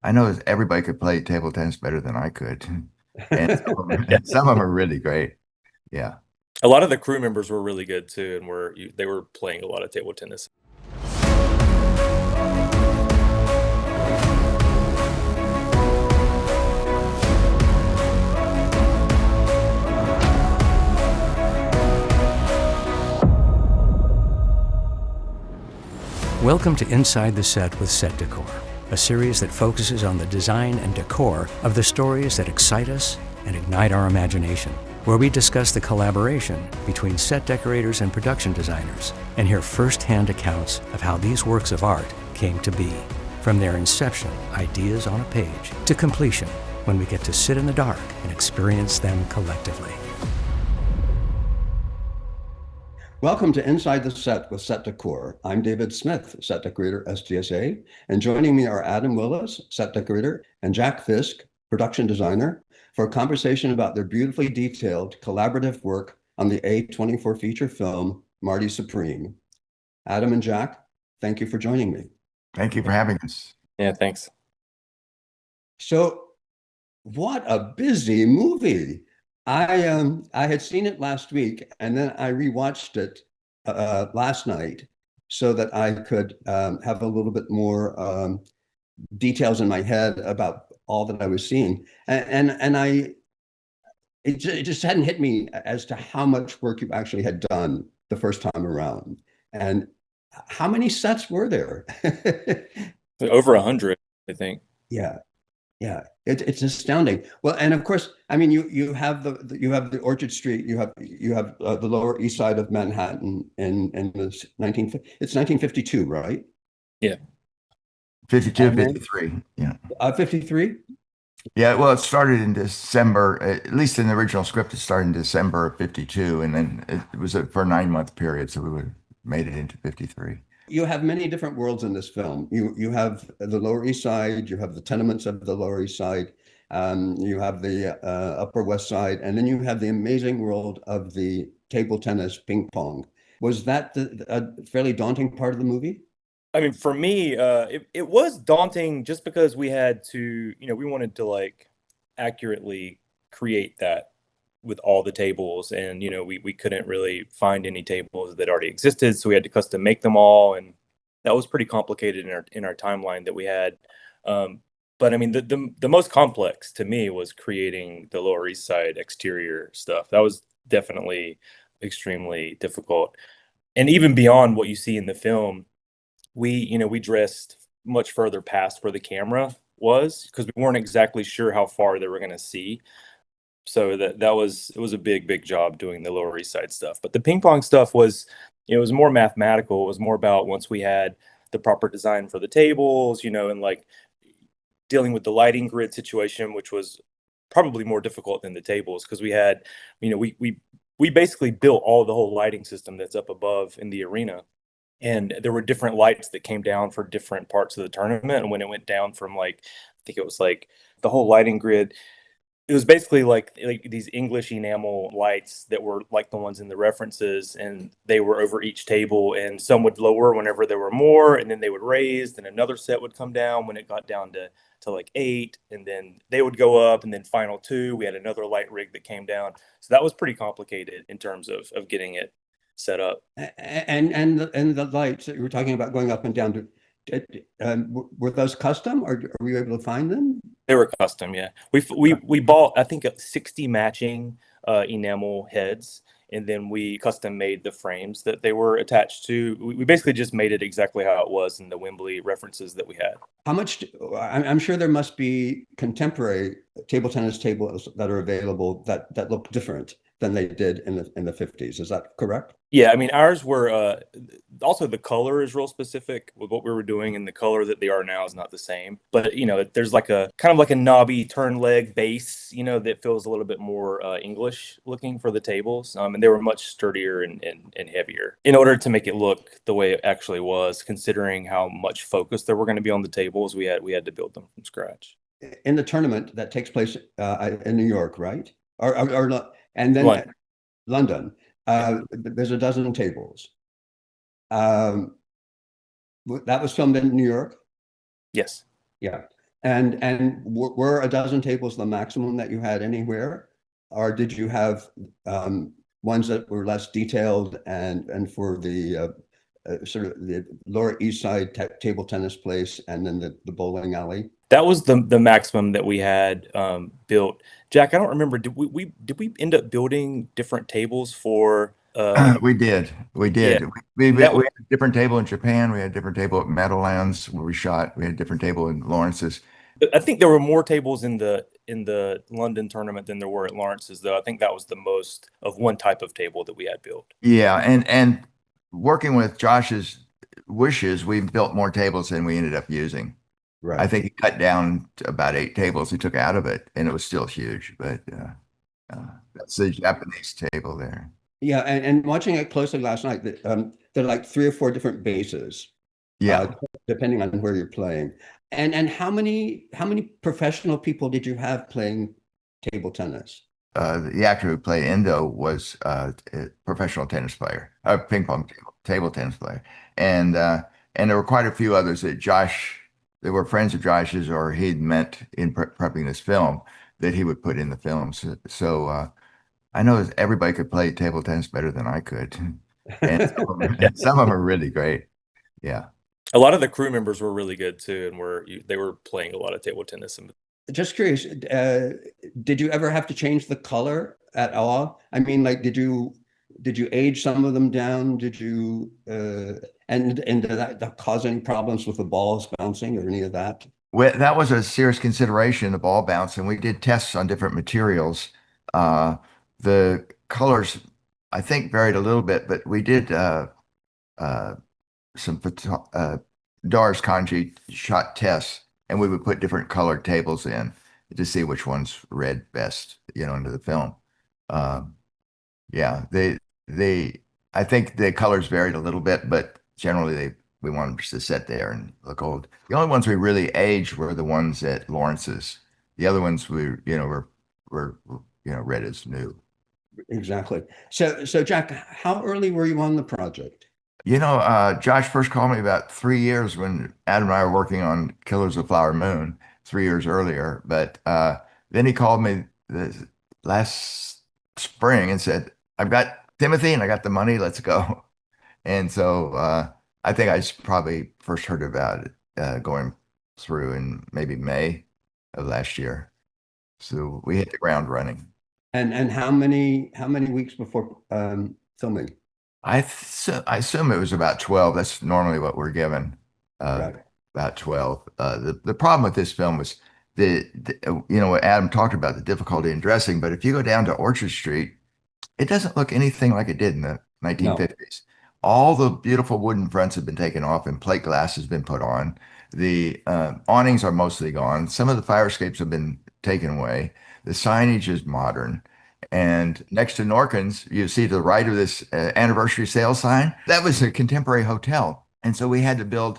I know everybody could play table tennis better than I could, and Yeah. some of them are really great. Yeah. A lot of the crew members were really good too, and they were playing a lot of table tennis. Welcome to Inside the Set with Set Decor, a series that focuses on the design and decor of the stories that excite us and ignite our imagination, where we discuss the collaboration between set decorators and production designers and hear first-hand accounts of how these works of art came to be, from their inception, ideas on a page, to completion, when we get to sit in the dark and experience them collectively. Welcome to Inside the Set with Set Decor. I'm David Smith, Set Decorator SDSA, and joining me are Adam Willis, Set Decorator, and Jack Fisk, Production Designer, for a conversation about their beautifully detailed collaborative work on the A24 feature film, Marty Supreme. Adam and Jack, thank you for joining me. Thank you for having us. Yeah, thanks. So, what a busy movie. I had seen it last week, and then I rewatched it last night so that I could have a little bit more details in my head about all that I was seeing. It just hadn't hit me as to how much work you actually had done the first time around. And how many sets were there? Over 100, I think. Yeah. Yeah, it's astounding. Well, and of course, I mean, you have the Orchard Street, you have the Lower East Side of Manhattan, and it's 1952, right? Yeah. 52, And then 53. Yeah. 53. Yeah. Well, it started in December, at least in the original script, it started in December of 52, and then it was for a 9-month period. So we would made it into 53. You have many different worlds in this film. You have the Lower East Side, you have the tenements of the Lower East Side, you have the Upper West Side, and then you have the amazing world of the table tennis ping pong. Was that a fairly daunting part of the movie? I mean, for me, it was daunting just because we had to, we wanted to like accurately create that with all the tables, and we couldn't really find any tables that already existed, so we had to custom make them all, and that was pretty complicated in our timeline that we had. But I mean, the most complex to me was creating the Lower East Side exterior stuff. That was definitely extremely difficult, and even beyond what you see in the film, we dressed much further past where the camera was because we weren't exactly sure how far they were going to see. So it was a big job doing the Lower East Side stuff. But the ping pong stuff was, it was more mathematical. It was more about once we had the proper design for the tables, and like dealing with the lighting grid situation, which was probably more difficult than the tables because we had, we basically built all the whole lighting system that's up above in the arena. And there were different lights that came down for different parts of the tournament. And when it went down from like, I think it was like the whole lighting grid, it was basically like these English enamel lights that were like the ones in the references, and they were over each table, and some would lower whenever there were more, and then they would raise, then another set would come down when it got down to like 8, and then they would go up, and then final 2 we had another light rig that came down. So that was pretty complicated in terms of getting it set up. And the lights that you were talking about going up and down, were those custom, or were you able to find them? They were custom, yeah. We bought, I think, 60 matching enamel heads, and then we custom made the frames that they were attached to. We basically just made it exactly how it was in the Wembley references that we had. How much? I'm sure there must be contemporary table tennis tables that are available that look different than they did in the 50s. Is that correct? Yeah, I mean, ours were also the color is real specific with what we were doing, and the color that they are now is not the same. But there's like a kind of like a knobby turn leg base, that feels a little bit more English looking for the tables. And they were much sturdier and heavier in order to make it look the way it actually was, considering how much focus there were going to be on the tables. We had to build them from scratch. In the tournament that takes place in New York, right? Or and then London. London. There's a dozen tables. That was filmed in New York. Yes. Yeah. Were a dozen tables the maximum that you had anywhere, or did you have ones that were less detailed and for the sort of the Lower East Side table tennis place and then the bowling alley? That was the maximum that we had built. Jack, I don't remember. Did we end up building different tables for? We did. We Yeah, did. We that had a different table in Japan. We had a different table at Meadowlands where we shot. We had a different table in Lawrence's. I think there were more tables in the London tournament than there were at Lawrence's, though. I think that was the most of one type of table that we had built. Yeah, and working with Josh's wishes, we built more tables than we ended up using. I Right. think he cut down to about 8 tables he took out of it, and it was still huge. But that's the Japanese table there. Yeah, and watching it closely last night, there are like 3 or 4 different bases, Yeah. depending on where you're playing. And how many professional people did you have playing table tennis? The actor who played Endo was a professional tennis player, a ping pong table tennis player, and there were quite a few others that Josh. They were friends of Josh's, or he'd met in prepping this film that he would put in the film. So I know that everybody could play table tennis better than I could, and some of them are really great. Yeah. A lot of the crew members were really good too, and they were playing a lot of table tennis. And Just curious, did you ever have to change the color at all? I mean, like, did you age some of them down? Did you and did that cause any problems with the balls bouncing or any of that? Well, that was a serious consideration, the ball bounce, and we did tests on different materials. The colors, I think, varied a little bit, but we did uh, some Doris Kanji shot tests, and we would put different colored tables in to see which ones read best, into the film. Yeah, I think the colors varied a little bit, but generally we wanted them to sit there and look old. The only ones we really aged were the ones at Lawrence's. The other ones were read as new. Exactly. So Jack, how early were you on the project? Josh first called me about 3 years when Adam and I were working on Killers of the Flower Moon 3 years earlier. But then he called me the last spring and said, "I've got Timothy and I got the money. Let's go." And so I think probably first heard about it going through in maybe May of last year. So we hit the ground running. And how many weeks before filming? I assume it was about 12. That's normally what we're given, Right. about 12. The problem with this film was what Adam talked about, the difficulty in dressing. But if you go down to Orchard Street, it doesn't look anything like it did in the 1950s. All the beautiful wooden fronts have been taken off and plate glass has been put on. The awnings are mostly gone. Some of the fire escapes have been taken away. The signage is modern. And next to Norkin's, you see to the right of this anniversary sale sign, that was a contemporary hotel. And so we had to build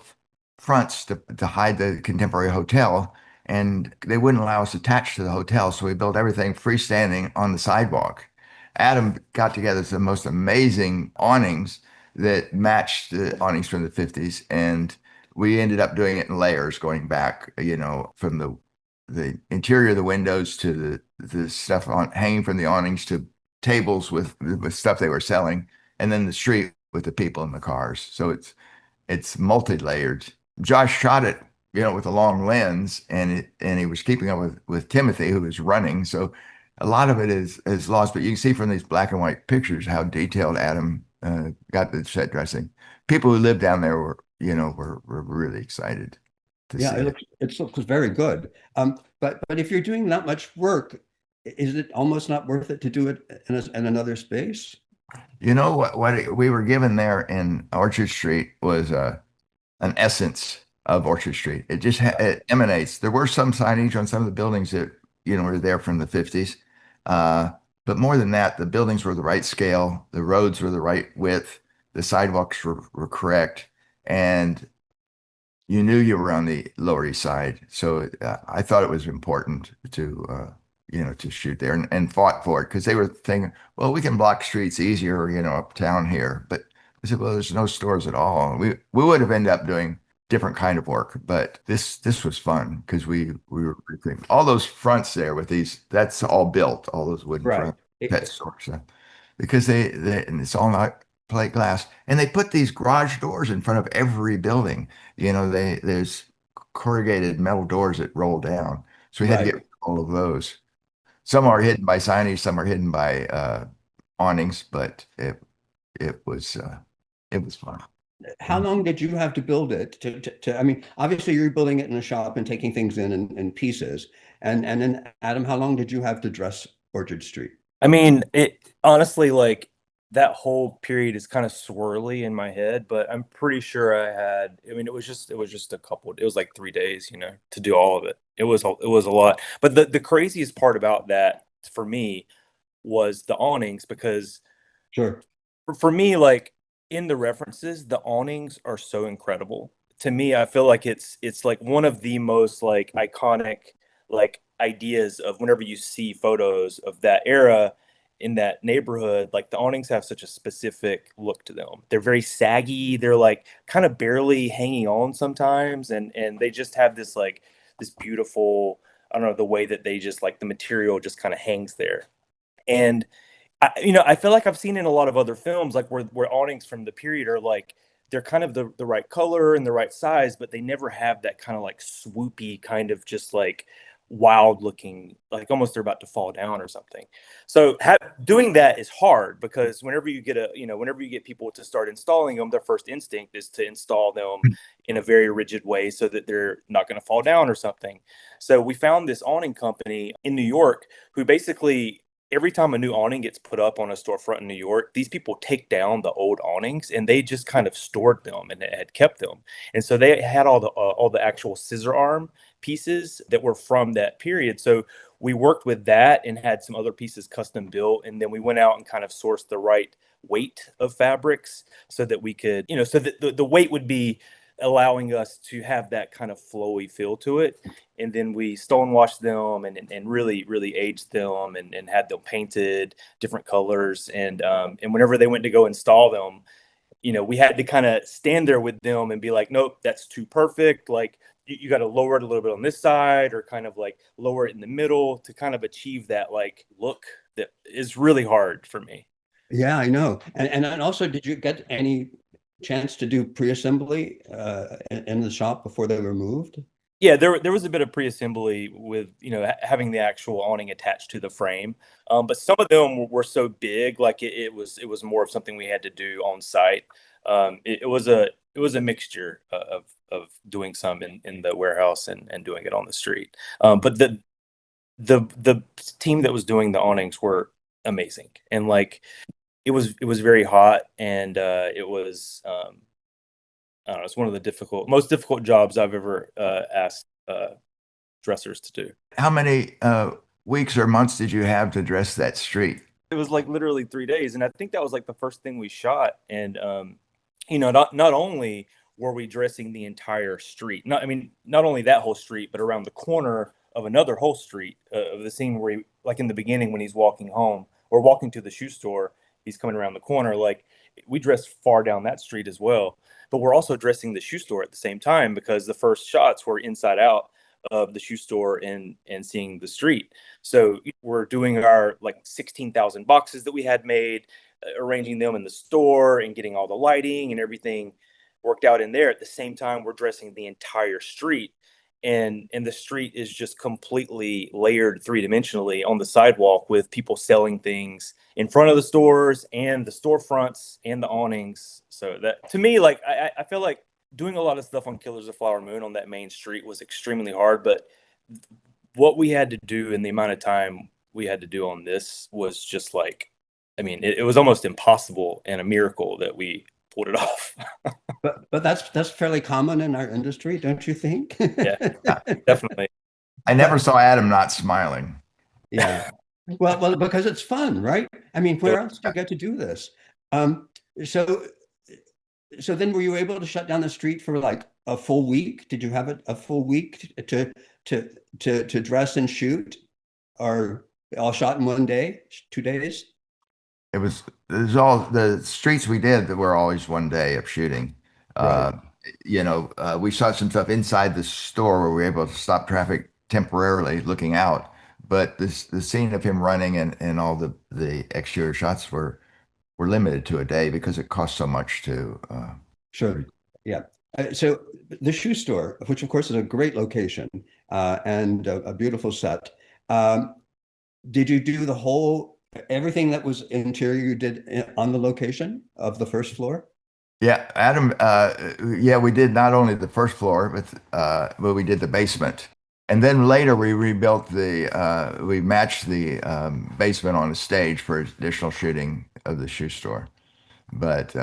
fronts to hide the contemporary hotel. And they wouldn't allow us attached to the hotel. So we built everything freestanding on the sidewalk. Adam got together some most amazing awnings that matched the awnings from the 50s. And we ended up doing it in layers, going back, from the interior of the windows to the stuff hanging from the awnings to tables with stuff they were selling, and then the street with the people in the cars. So it's multi-layered. Josh shot it, with a long lens, and he was keeping up with Timothy, who was running. So a lot of it is lost, but you can see from these black and white pictures how detailed Adam got the set dressing. People who lived down there were really excited to see it. It looks very good. But if you're doing that much work, is it almost not worth it to do it in another space? What we were given there in Orchard Street was an essence of Orchard Street. It just it emanates. There were some signage on some of the buildings that were there from the 50s, but more than that, the buildings were the right scale, the roads were the right width, the sidewalks were correct, and you knew you were on the Lower East Side. So I thought it was important to shoot there and fought for it because they were thinking, well, we can block streets easier, uptown here. But I said, well, there's no stores at all. We would have ended up doing different kind of work, but this was fun because we were thinking all those fronts there with these, that's all built, all those wooden Right. front pet stores, because they and it's all not plate glass, and they put these garage doors in front of every building. There's corrugated metal doors that roll down, so we had to Right. get all of those. Some are hidden by signage, some are hidden by awnings, but it was fun. How long did you have to build it I mean, obviously you're building it in a shop and taking things in pieces. And then Adam, how long did you have to dress Orchard Street? I mean, it honestly, like that whole period is kind of swirly in my head, but I'm pretty sure I mean, it was just it was like 3 days, to do all of it. It was a lot. But the craziest part about that for me was the awnings, because Sure. for me, like in the references, the awnings are so incredible. To me, I feel like it's like one of the most like iconic like ideas of whenever you see photos of that era in that neighborhood, like the awnings have such a specific look to them. They're very saggy, they're like kind of barely hanging on sometimes, and they just have this like this beautiful, I don't know, the way that they just like the material just kind of hangs there. And I feel like I've seen in a lot of other films, like where awnings from the period are like they're kind of the right color and the right size, but they never have that kind of like swoopy kind of just like wild looking, like almost they're about to fall down or something. So doing that is hard, because whenever you get whenever you get people to start installing them, their first instinct is to install them in a very rigid way so that they're not going to fall down or something. So we found this awning company in New York who basically every time a new awning gets put up on a storefront in New York, these people take down the old awnings and they just kind of stored them and had kept them. And so they had all the actual scissor arm pieces that were from that period. So we worked with that and had some other pieces custom built. And then we went out and kind of sourced the right weight of fabrics so that we could, so that the weight would be allowing us to have that kind of flowy feel to it. And then we stone washed them and really, really aged them and had them painted different colors. And whenever they went to go install them, we had to kind of stand there with them and be like, nope, that's too perfect. Like you got to lower it a little bit on this side, or kind of like lower it in the middle to kind of achieve that like look that is really hard for me. Yeah, I know. And also, did you get any chance to do pre-assembly in the shop before they were moved? Yeah, there was a bit of pre-assembly with, having the actual awning attached to the frame. But some of them were so big, like it was more of something we had to do on site. It was a mixture of doing some in the warehouse and doing it on the street. But the team that was doing the awnings were amazing. And like it was very hot, and it was I don't know, it's one of the most difficult jobs I've ever asked dressers to do. How many weeks or months did you have to dress that street? It was like literally 3 days, and I think that was like the first thing we shot. And not only were we dressing the entire street, not only that whole street, but around the corner of another whole street of the scene where he, like in the beginning when he's walking home or walking to the shoe store, he's coming around the corner. Like we dressed far down that street as well. But we're also dressing the shoe store at the same time, because the first shots were inside out of the shoe store and seeing the street. So we're doing our like 16,000 boxes that we had made, arranging them in the store and getting all the lighting and everything worked out in there. At the same time, we're dressing the entire street. And the street is just completely layered three-dimensionally on the sidewalk, with people selling things in front of the stores and the storefronts and the awnings. So that, to me, like I feel like doing a lot of stuff on Killers of Flower Moon on that main street was extremely hard, but what we had to do and the amount of time we had to do on this was just like, it was almost impossible, and a miracle that we pulled it off. But that's fairly common in our industry, don't you think? Yeah, definitely. I never saw Adam not smiling. Yeah. Well, because it's fun, right? Where else do you get to do this? So then were you able to shut down the street for like a full week? Did you have a full week to dress and shoot, or all shot in one day, 2 days? It was all the streets we did that were always one day of shooting. Right. we shot some stuff inside the store where we were able to stop traffic temporarily looking out. But the scene of him running and all the exterior shots were limited to a day because it cost so much to. Sure. Yeah. So the shoe store, which of course is a great location and a beautiful set. Did you do everything that was interior you did on the location of the first floor? Yeah, Adam. Yeah, we did not only the first floor, but we did the basement, and then later we rebuilt we matched the basement on the stage for additional shooting of the shoe store. But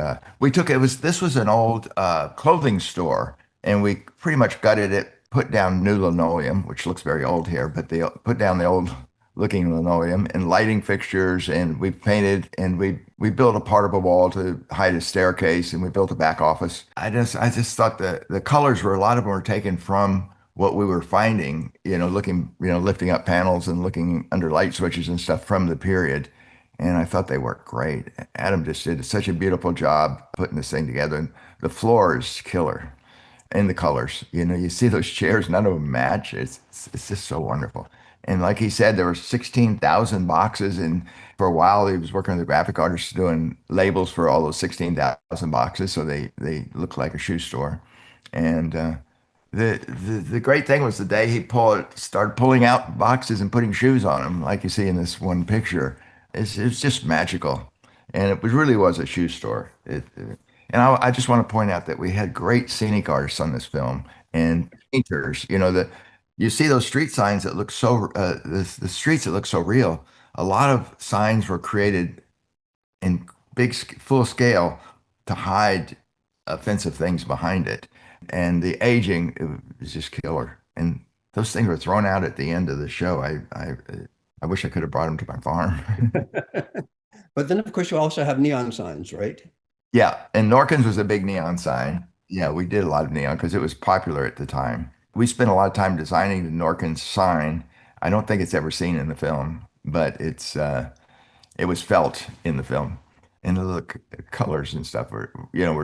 this was an old clothing store, and we pretty much gutted it, put down new linoleum, which looks very old here, but they put down the old looking linoleum and lighting fixtures, and we painted, and we built a part of a wall to hide a staircase, and we built a back office. I just thought the colors a lot of them were taken from what we were finding, looking, lifting up panels and looking under light switches and stuff from the period. And I thought they worked great. Adam just did such a beautiful job putting this thing together. And the floor is killer. And the colors, you see those chairs, none of them match. It's just so wonderful. And like he said, there were 16,000 boxes. And for a while, he was working with the graphic artists doing labels for all those 16,000 boxes. So they look like a shoe store. And the great thing was the day he started pulling out boxes and putting shoes on them, like you see in this one picture. It's just magical, and it really was a shoe store. And I just want to point out that we had great scenic artists on this film and painters. You see those street signs that look the streets that look so real. A lot of signs were created in full scale to hide offensive things behind it, and the aging it was just killer. And those things were thrown out at the end of the show. I wish I could have brought them to my farm. But then, of course, you also have neon signs, right? Yeah, and Norkins was a big neon sign. Yeah, we did a lot of neon because it was popular at the time. We spent a lot of time designing the Norkins sign. I don't think it's ever seen in the film, but it was felt in the film, and the colors and stuff were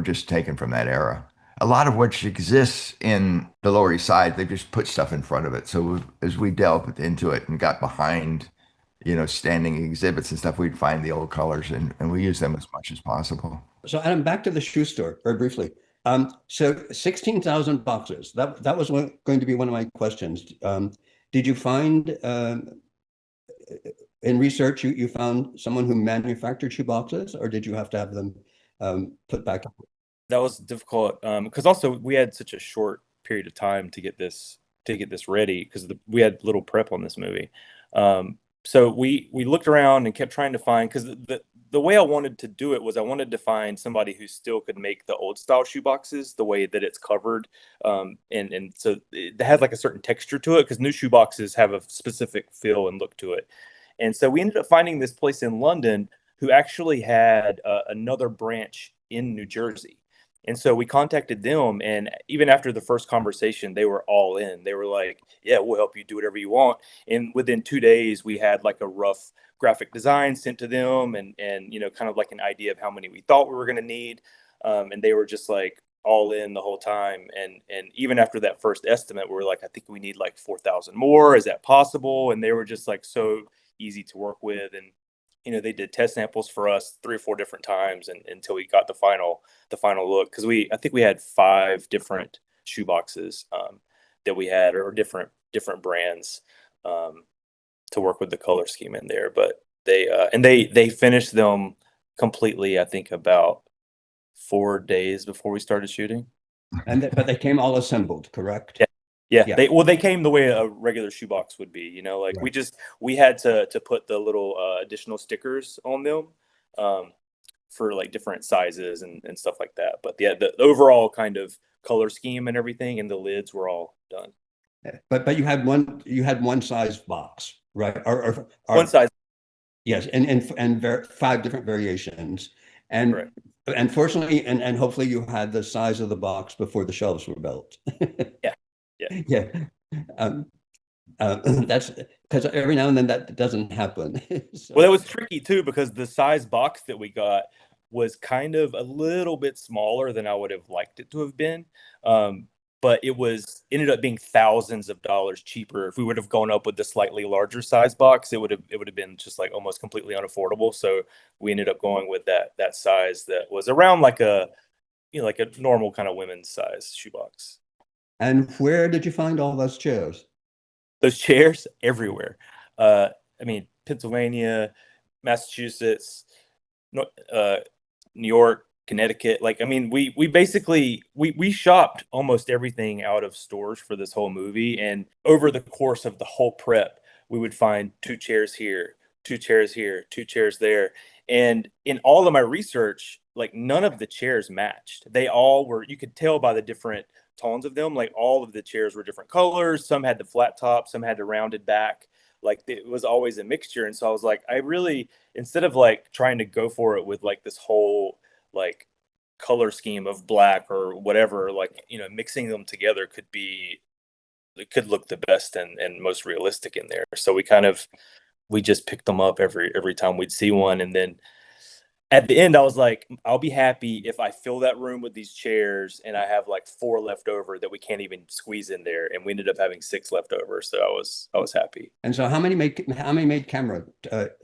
just taken from that era. A lot of which exists in the Lower East Side, they just put stuff in front of it. So as we delved into it and got behind, standing exhibits and stuff, we'd find the old colors and we use them as much as possible. So Adam, back to the shoe store very briefly. So 16,000 boxes, that was going to be one of my questions. Did you find, in research, you found someone who manufactured shoe boxes, or did you have to have them put back? That was difficult because also we had such a short period of time to get this ready because we had little prep on this movie. So we looked around and kept trying to find, because the way I wanted to do it was I wanted to find somebody who still could make the old style shoe boxes the way that it's covered, and so it has like a certain texture to it, because new shoe boxes have a specific feel and look to it. And so we ended up finding this place in London who actually had another branch in New Jersey. And so we contacted them, and even after the first conversation, they were all in. They were like, yeah, we'll help you do whatever you want. And within 2 days, we had like a rough graphic design sent to them and kind of like an idea of how many we thought we were going to need. And they were just like all in the whole time. And even after that first estimate, we were like, I think we need like 4,000 more. Is that possible? And they were just like so easy to work with. And they did test samples for us 3 or 4 different times until we got the final look. Because I think we had 5 different shoe boxes that we had, or different brands to work with the color scheme in there. But they finished them completely, I think, about 4 days before we started shooting. But they came all assembled, correct? Yeah. They came the way a regular shoebox would be, like right. we had to put the little additional stickers on them for like different sizes and stuff like that. But yeah, the overall kind of color scheme and everything and the lids were all done. But you had one size box, right? Or one size. Yes, and 5 different variations. And right. And fortunately, and hopefully you had the size of the box before the shelves were built. Yeah. That's because every now and then that doesn't happen. Well, that was tricky too, because the size box that we got, was kind of a little bit smaller than I would have liked it to have been. But it ended up being thousands of dollars cheaper. If we would have gone up with the slightly larger size box, it would have been just like almost completely unaffordable. So we ended up going with that size that was around like a like a normal kind of women's size shoebox. And where did you find all those chairs? Those chairs everywhere. I mean, Pennsylvania, Massachusetts, New York, Connecticut. Like, I mean, we basically we shopped almost everything out of stores for this whole movie, and over the course of the whole prep, we would find 2 chairs here, 2 chairs here, 2 chairs there. And in all of my research, like none of the chairs matched. They all were, you could tell by the different tones of them, like all of the chairs were different colors. Some had the flat top, some had the rounded back. Like it was always a mixture. And so I was like, I really, instead of like trying to go for it with like this whole like color scheme of black or whatever, like, mixing them together it could look the best and most realistic in there. So we just picked them up every time we'd see one. And then at the end, I was like, I'll be happy if I fill that room with these chairs and I have like 4 left over that we can't even squeeze in there. And we ended up having 6 left over. So I was happy. And so how many made camera?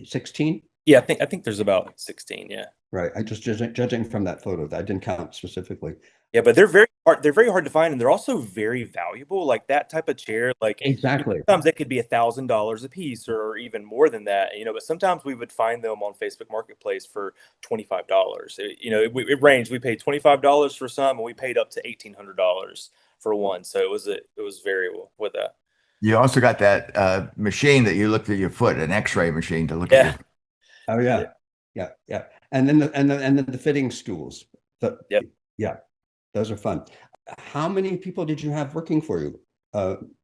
16? Yeah, I think there's about 16. Yeah. Right. I just judging from that photo, I didn't count specifically. Yeah, but they're very hard. They're very hard to find, and they're also very valuable. Like that type of chair, like Exactly. sometimes they could be $1,000 a piece, or even more than that. But sometimes we would find them on Facebook Marketplace for $25. It ranged. We paid $25 for some, and we paid up to $1,800 for one. So it was variable with that. You also got that machine that you looked at your foot, an X-ray machine to look at your foot. Oh yeah. And then the fitting stools. Yep. Yeah. Those are fun. How many people did you have working for you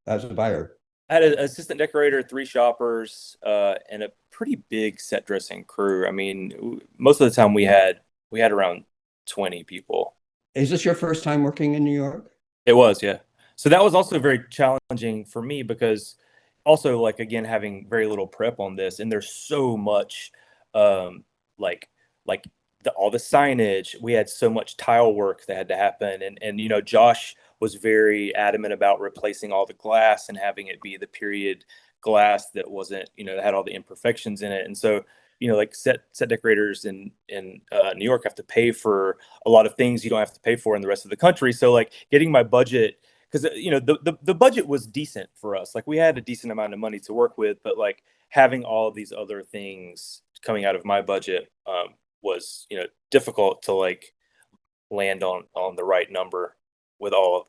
as a buyer? I had an assistant decorator, 3 shoppers, and a pretty big set dressing crew. I mean, most of the time we had around 20 people. Is this your first time working in New York? It was, yeah. So that was also very challenging for me because also, like, again, having very little prep on this, and there's so much all the signage. We had so much tile work that had to happen, and Josh was very adamant about replacing all the glass and having it be the period glass that wasn't, that had all the imperfections in it. And so, like set decorators in New York have to pay for a lot of things you don't have to pay for in the rest of the country. So like getting my budget, because the budget was decent for us. Like we had a decent amount of money to work with, but like having all of these other things coming out of my budget was difficult to like land on the right number with all of,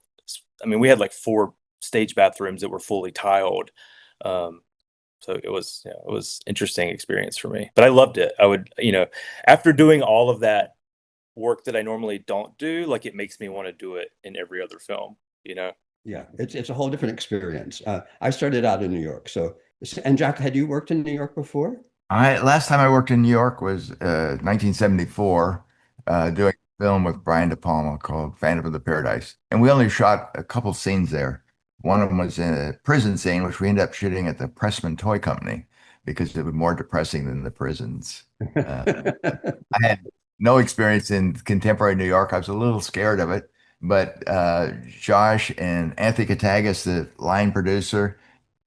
I mean, we had like 4 stage bathrooms that were fully tiled. So it was interesting experience for me, but I loved it. I would, after doing all of that work that I normally don't do, like it makes me want to do it in every other film, Yeah, it's a whole different experience. I started out in New York. And Jack, had you worked in New York before? Last time I worked in New York was 1974, doing a film with Brian De Palma called Phantom of the Paradise. And we only shot a couple scenes there. One of them was in a prison scene, which we ended up shooting at the Pressman Toy Company because it was more depressing than the prisons. I had no experience in contemporary New York. I was a little scared of it, but Josh and Anthony Katagas, the line producer,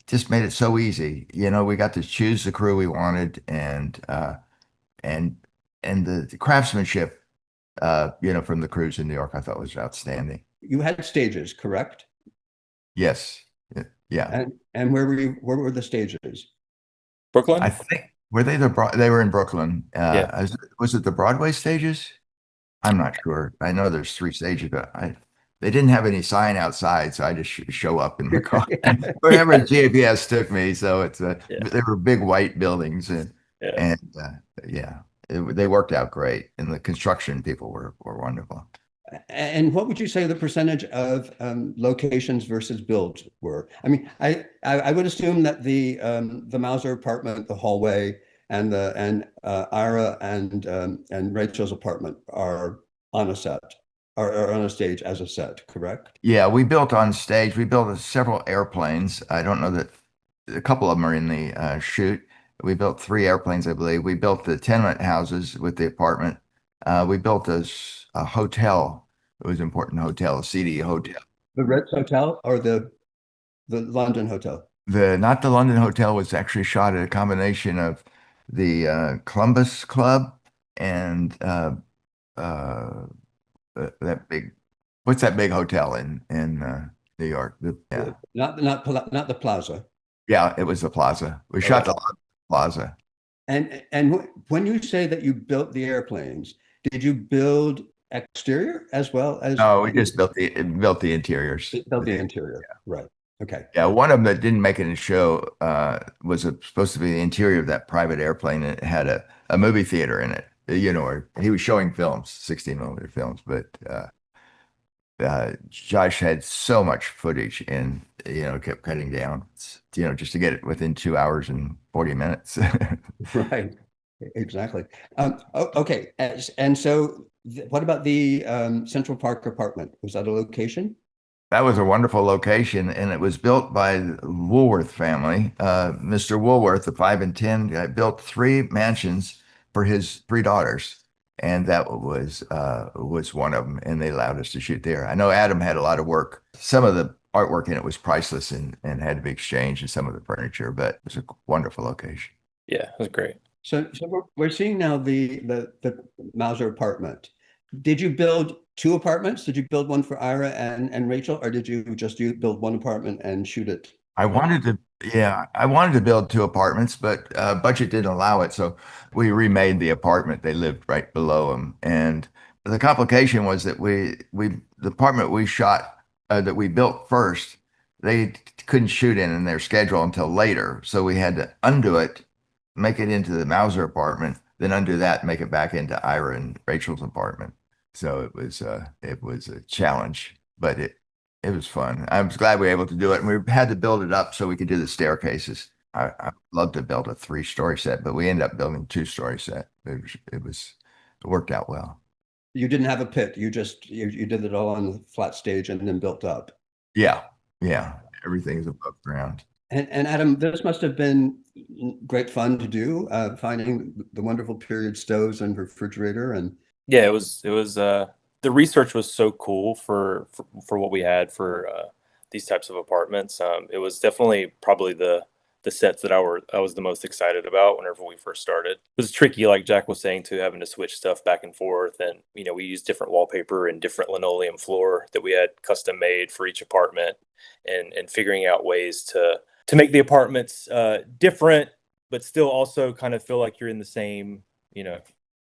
just made it so easy. We got to choose the crew we wanted, and the craftsmanship, from the crews in New York, I thought was outstanding. You had stages, correct? Yes. Yeah. And where were the stages? Brooklyn? I think they were in Brooklyn. Yeah. Was it the Broadway stages? I'm not sure. I know there's 3 stages, but they didn't have any sign outside, so I just show up in the car wherever GPS took me. So they were big white buildings, they worked out great, and the construction people were wonderful. And what would you say the percentage of locations versus builds were? I mean, I would assume that the Mauser apartment, the hallway, and Ira and Rachel's apartment are on a set. Are on a stage as a set, correct? Yeah, we built on stage. We built several airplanes. I don't know that a couple of them are in the shoot. We built 3 airplanes, I believe. We built the tenement houses with the apartment We built a hotel. It was an important hotel, a seedy hotel. The Ritz Hotel or the London Hotel? Not the London Hotel was actually shot at a combination of the Columbus Club and uh, that big, what's that big hotel in New York? Yeah, Not the Plaza. yeah, it was the Plaza. We shot the Plaza. And when you say that you built the airplanes, did you build exterior as well as? No, we just built the interiors. Built the interior, right? Okay. Yeah, one of them that didn't make it in the show was supposed to be the interior of that private airplane, and it had a movie theater in it. You know, where he was showing films, 16 mm films, but Josh had so much footage and, kept cutting down, just to get it within 2 hours and 40 minutes. Right. Exactly. Okay. And so what about the Central Park apartment? Was that a location? That was a wonderful location, and it was built by the Woolworth family. Mr. Woolworth, the 5 and 10 guy, built 3 mansions for his 3 daughters, and that was one of them. And they allowed us to shoot there. I know Adam had a lot of work. Some of the artwork in it was priceless and had to be exchanged, and some of the furniture, but it was a wonderful location. Yeah, it was great. So we're seeing now the Mauser apartment. Did you build 2 apartments? Did you build one for Ira and Rachel, or did you just build one apartment and shoot it? I wanted to build 2 apartments, but budget didn't allow it. So we remade the apartment. They lived right below them. And the complication was that the apartment we shot, that we built first, they couldn't shoot in their schedule until later. So we had to undo it, make it into the Mauser apartment, then undo that, make it back into Ira and Rachel's apartment. So it was a challenge, but it was fun. I was glad we were able to do it, and we had to build it up so we could do the staircases. I love to build a 3-story set, but we ended up building a 2-story set. It worked out well. You didn't have a pit. You did it all on the flat stage and then built up. Yeah. Everything is above ground. And Adam, this must have been great fun to do, finding the wonderful period stoves and refrigerator. And yeah, it was the research was so cool for what we had for these types of apartments. It was definitely probably the sets that I was the most excited about whenever we first started. It was tricky, like Jack was saying, too, having to switch stuff back and forth. And, we used different wallpaper and different linoleum floor that we had custom made for each apartment, and figuring out ways to make the apartments different, but still also kind of feel like you're in the same,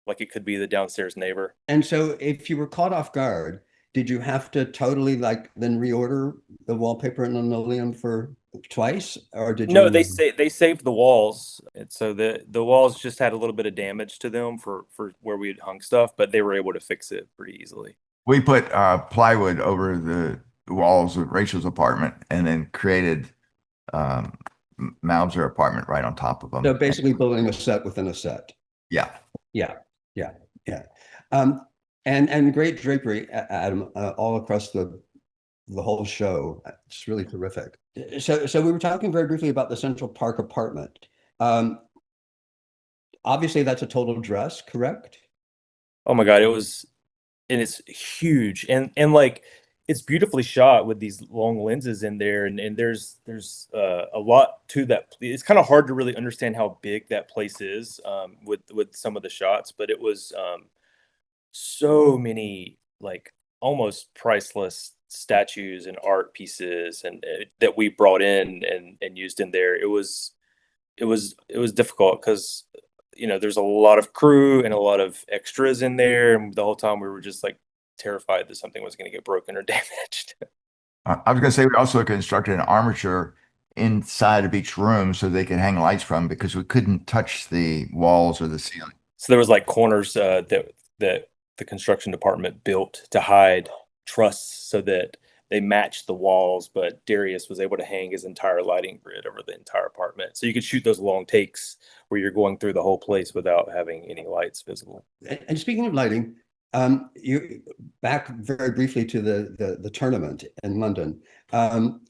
like it could be the downstairs neighbor. And so if you were caught off guard, did you have to totally then reorder the wallpaper and linoleum for twice, or did you? No, they saved the walls. And so the walls just had a little bit of damage to them for where we had hung stuff, but they were able to fix it pretty easily. We put plywood over the walls of Rachel's apartment and then created Mauser apartment right on top of them. So basically building a set within a set. Yeah. And great drapery, Adam, all across the whole show. It's really terrific. So we were talking very briefly about the Central Park apartment. Obviously that's a total dress, correct? Oh my God, and it's huge, and like it's beautifully shot with these long lenses in there, and there's a lot to that. It's kind of hard to really understand how big that place is with some of the shots, but it was so many like almost priceless statues and art pieces and that we brought in and used in there. It was difficult because there's a lot of crew and a lot of extras in there, and the whole time we were just like terrified that something was going to get broken or damaged. I was going to say we also constructed an armature inside of each room so they could hang lights from, because we couldn't touch the walls or the ceiling. So there was like corners that the construction department built to hide trusses so that they matched the walls, but Darius was able to hang his entire lighting grid over the entire apartment. So you could shoot those long takes where you're going through the whole place without having any lights visible. And speaking of lighting, you back very briefly to the tournament in London, and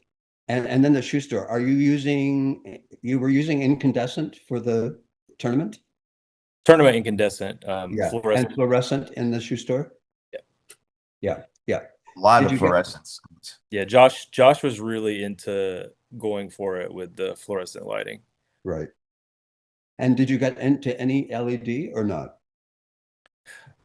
then the shoe store. You were using incandescent for the tournament? Tournament incandescent, Yeah. fluorescent. And fluorescent in the shoe store? Yeah. Yeah. Yeah. A lot Did of you get- fluorescence. Yeah, Josh was really into going for it with the fluorescent lighting. Right. And did you get into any LED or not?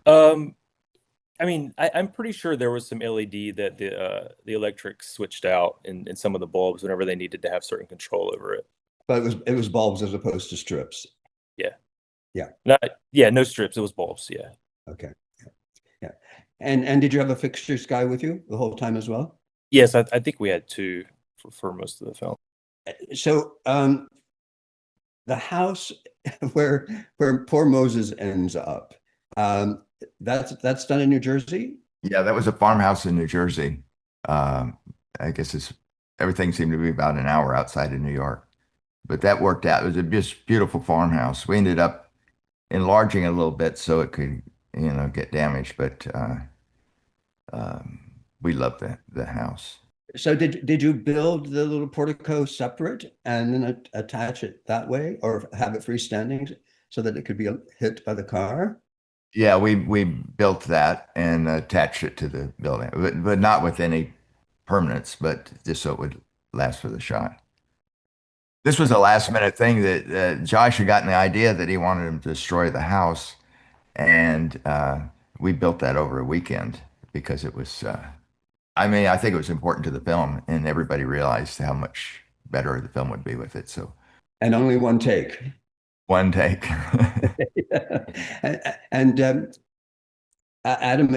I mean, I'm pretty sure there was some LED that the electric switched out in some of the bulbs whenever they needed to have certain control over it. But it was bulbs as opposed to strips. No strips. It was bulbs. Yeah. Okay. Yeah. And did you have a fixtures guy with you the whole time as well? Yes, I think we had two for most of the film. So the house where poor Moses ends up, that's done in New Jersey? Yeah, that was a farmhouse in New Jersey. I guess everything seemed to be about an hour outside of New York, but that worked out. It was a just beautiful farmhouse. We ended up enlarging it a little bit so it could, get damaged, but we loved the house. So did you build the little portico separate and then attach it that way, or have it freestanding so that it could be hit by the car? Yeah, we built that and attached it to the building, but not with any permanence, but just so it would last for the shot. This was a last minute thing that Josh had gotten the idea that he wanted him to destroy the house, and we built that over a weekend because it was. I think it was important to the film, and everybody realized how much better the film would be with it. So, And only one take. one take. And Adam,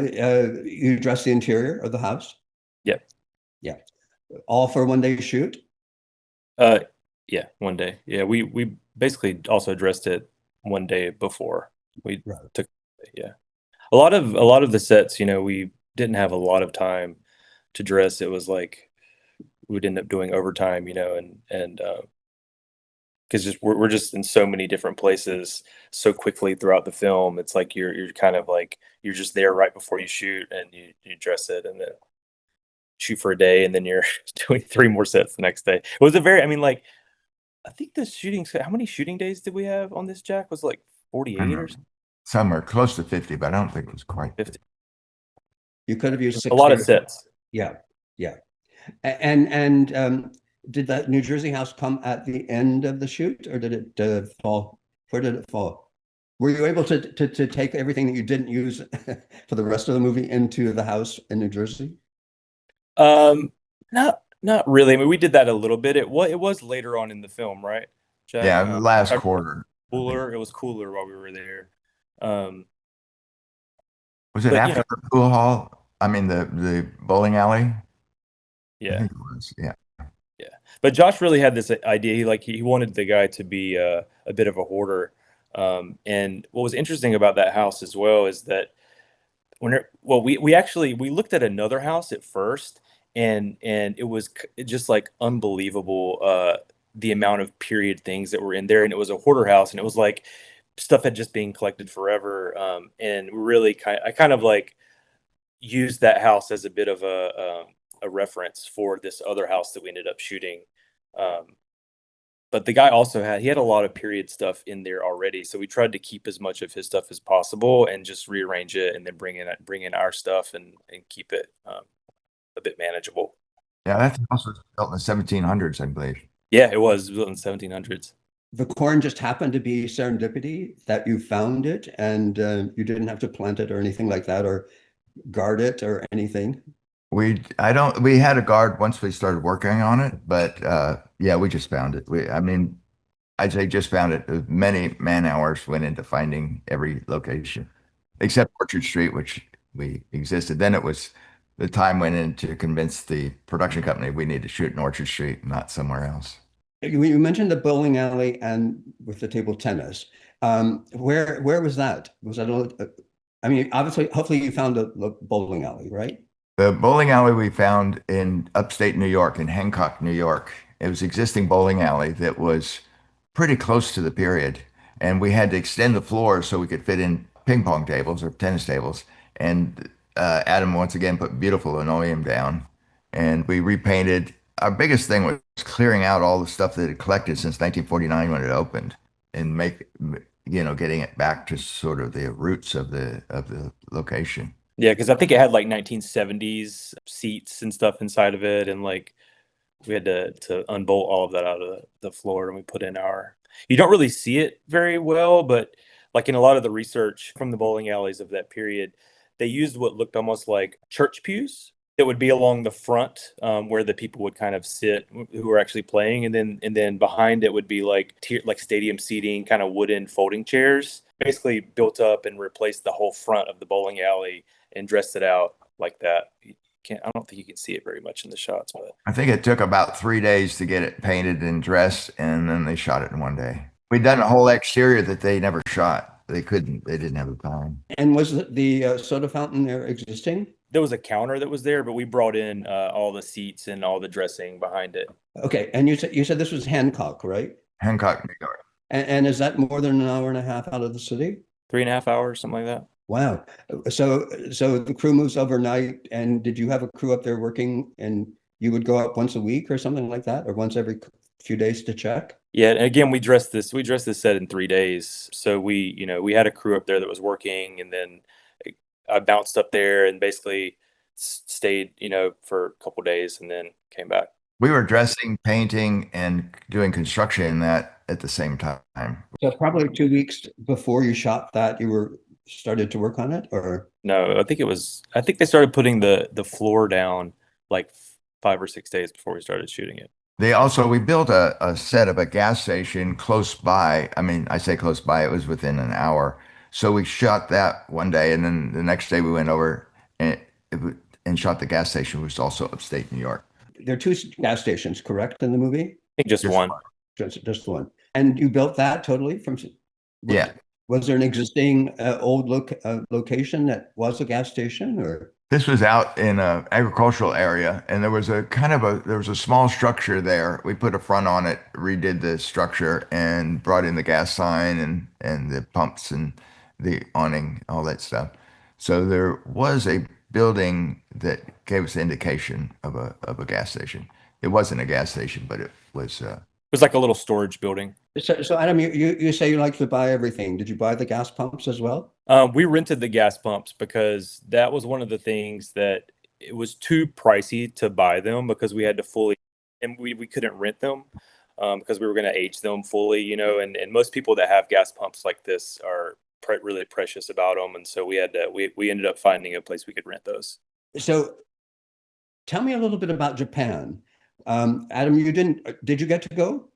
you dressed the interior of the house? Yep. Yeah. All for one day shoot? Yeah, one day. Yeah, we basically also dressed it one day before we Right. took. Yeah, a lot of the sets, we didn't have a lot of time to dress. It was like we'd end up doing overtime, and because we're just in so many different places so quickly throughout the film. It's like you're kind of like you're just there right before you shoot, and you dress it, and then shoot for a day, and then you're doing 3 more sets the next day. It was I think the shooting. How many shooting days did we have on this, Jack? Was it like 48 or something? Somewhere close to 50, but I don't think it was quite 50. You could have used 60. A lot of sets. Yeah, yeah. And did that New Jersey house come at the end of the shoot, or did it fall? Where did it fall? Were you able to take everything that you didn't use for the rest of the movie into the house in New Jersey? Not really. I mean, we did that a little bit. It was later on in the film, right, Jack? Yeah, the last quarter. Cooler. It was cooler while we were there. Was it but, after the pool hall? I mean, the bowling alley? I Yeah, think it was. Yeah. yeah. But Josh really had this idea. He wanted the guy to be a bit of a hoarder. And what was interesting about that house as well is that we looked at another house at first, and it was just like unbelievable the amount of period things that were in there, and it was a hoarder house, and it was like stuff had just been collected forever. And really I kind of like used that house as a bit of a reference for this other house that we ended up shooting. But the guy also had a lot of period stuff in there already, so we tried to keep as much of his stuff as possible and just rearrange it, and then bring in our stuff and keep it a bit manageable. Yeah, that house was built in the 1700s, I believe. Yeah, it was built in the 1700s. The corn just happened to be serendipity that you found it, and you didn't have to plant it or anything like that, or guard it or anything. We had a guard once we started working on it, but yeah, we just found it. I'd say just found it. Many man hours went into finding every location, except Orchard Street, which we existed. Then the time went in to convince the production company we need to shoot in Orchard Street, not somewhere else. You mentioned the bowling alley and with the table tennis. Where was that? Was that? Obviously, hopefully you found a bowling alley, right? The bowling alley we found in upstate New York, in Hancock, New York. It was existing bowling alley that was pretty close to the period, and we had to extend the floor so we could fit in ping pong tables or tennis tables. And Adam once again put beautiful linoleum down, and we repainted. Our biggest thing was clearing out all the stuff that had collected since 1949 when it opened, and getting it back to sort of the roots of the location. Yeah, because I think it had like 1970s seats and stuff inside of it, and like we had to unbolt all of that out of the floor, and we put in our. You don't really see it very well, but like in a lot of the research from the bowling alleys of that period, they used what looked almost like church pews that would be along the front, where the people would kind of sit who were actually playing, and then behind it would be like like stadium seating, kind of wooden folding chairs, basically built up and replaced the whole front of the bowling alley and dressed it out like that. I don't think you can see it very much in the shots, but I think it took about 3 days to get it painted and dressed, and then they shot it in one day. We'd done a whole exterior that they never shot. They didn't have the time. And was the soda fountain there existing? there was a counter that was there, but we brought in all the seats and all the dressing behind it. Okay, and you said this was Hancock, right? Hancock, New York. And is that more than an hour and a half out of the city? 3.5 hours, something like that. Wow. So the crew moves overnight, and did you have a crew up there working, and you would go up once a week or something like that, or once every few days to check? Yeah, and again, we dressed this set in 3 days. So we had a crew up there that was working, and then I bounced up there and basically stayed, for a couple days and then came back. We were dressing, painting, and doing construction in that at the same time. So probably 2 weeks before you shot that, you started to work on it, or? No, I think they started putting the floor down like 5 or 6 days before we started shooting it. We built a set of a gas station close by. I mean, I say close by, it was within an hour. So we shot that one day, and then the next day we went over and shot the gas station, which was also upstate New York. There are 2 gas stations, correct, in the movie? I think just one. Just one. And you built that totally from? Yeah. Was there an existing old location that was a gas station, or? This was out in an agricultural area, and there was a small structure there. We put a front on it, redid the structure, and brought in the gas sign and the pumps and the awning, all that stuff. So there was a building that gave us indication of a gas station. It wasn't a gas station, but it was. It was like a little storage building. So Adam, you say you like to buy everything. Did you buy the gas pumps as well? We rented the gas pumps because that was one of the things that it was too pricey to buy them, because we had to and we couldn't rent them because we were going to age them fully, and most people that have gas pumps like this are really precious about them. And so we ended up finding a place we could rent those. So tell me a little bit about Japan. Adam, did you get to go?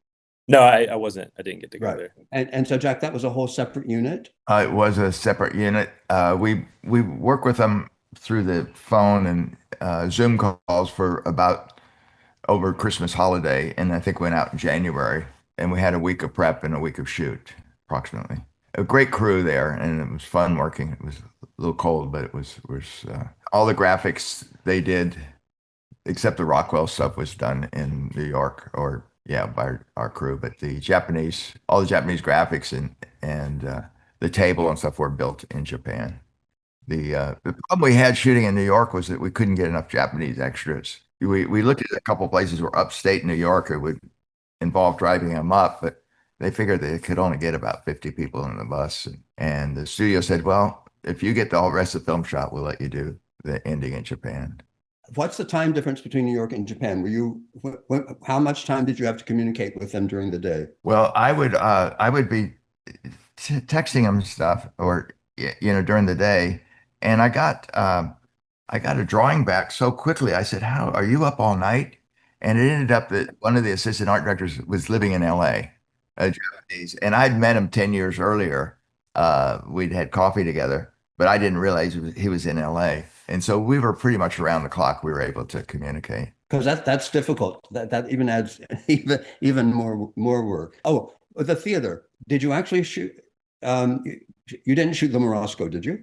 No, I wasn't. I didn't get to go there. And so, Jack, that was a whole separate unit? It was a separate unit. We work with them through the phone and Zoom calls for about over Christmas holiday, and I think went out in January. And we had a week of prep and a week of shoot, approximately. A great crew there, and it was fun working. It was a little cold, but it was all the graphics they did, except the Rockwell stuff, was done in New York, by our crew. But all the Japanese graphics and the table and stuff were built in Japan. The problem we had shooting in New York was that we couldn't get enough Japanese extras. We looked at a couple places where upstate New York, it would involve driving them up, but they figured they could only get about 50 people in the bus. And the studio said, well, if you get the whole rest of the film shot, we'll let you do the ending in Japan. What's the time difference between New York and Japan? How much time did you have to communicate with them during the day? Well, I would be texting them stuff, or during the day, and I got a drawing back so quickly. I said, "How are you up all night?" And it ended up that one of the assistant art directors was living in L.A., a Japanese, and I'd met him 10 years earlier. We'd had coffee together, but I didn't realize he was in L.A. And so we were pretty much around the clock. We were able to communicate. Because that's difficult. That even adds even more work. Oh, the theater. Did you actually shoot? You didn't shoot the Morosco, did you?